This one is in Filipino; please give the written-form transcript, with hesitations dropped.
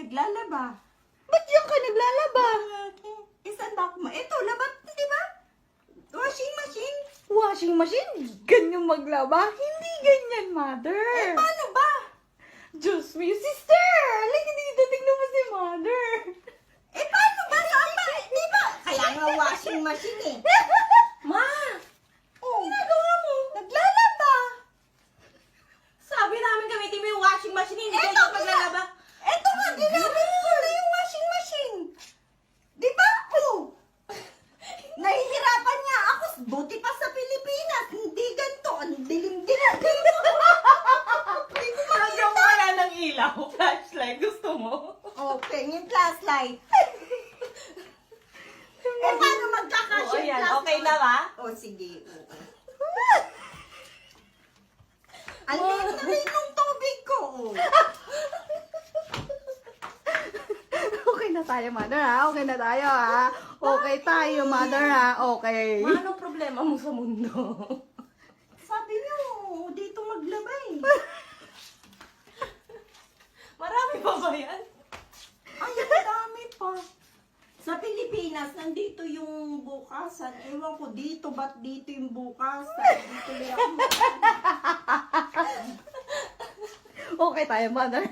naglalaba. Ba't yan ka naglalaba? Isan ba ako? Ito, labat, di ba? Washing machine. Washing machine? Ganyan maglaba? Hindi ganyan, mother. Paano ba? Diyos mo, sister! Like, dito, tignan mo si mother. Paano ba? Saan ba? Di ba? Kaya nga washing machine eh. Ma! Oh, ginagawa mo? Naglalaba. Sabi namin gamitin mo yung washing machine, hindi Eto, kayo maglalaba. Ito nga, ginamit ko na yung washing machine. Di ba? Oh. Nahihirapan niya ako. Buti pa sa Pilipinas. Hindi ganito. Ang dilim-dilim dito. Hindi ko Hanggang makita. wala ng ilaw, flashlight, gusto mo? Okay, yung flashlight. Paano magkakasya Oo, yung yan. flashlight? Okay na ba? Oh, sige. Ang liit na rin ng tubig ko. Oh. Okay na tayo, mother, ha? Okay na tayo, ha? Okay tayo, mother, ha? Okay. Ma, anong problema mo sa mundo? Sabi niyo, dito maglabay. Marami pa ba yan? Ay, ang dami pa. Sa Pilipinas, nandito yung bukasan. Ewan ko dito, ba't dito yung bukasan? Dito lang ako. Okay tayo, mother.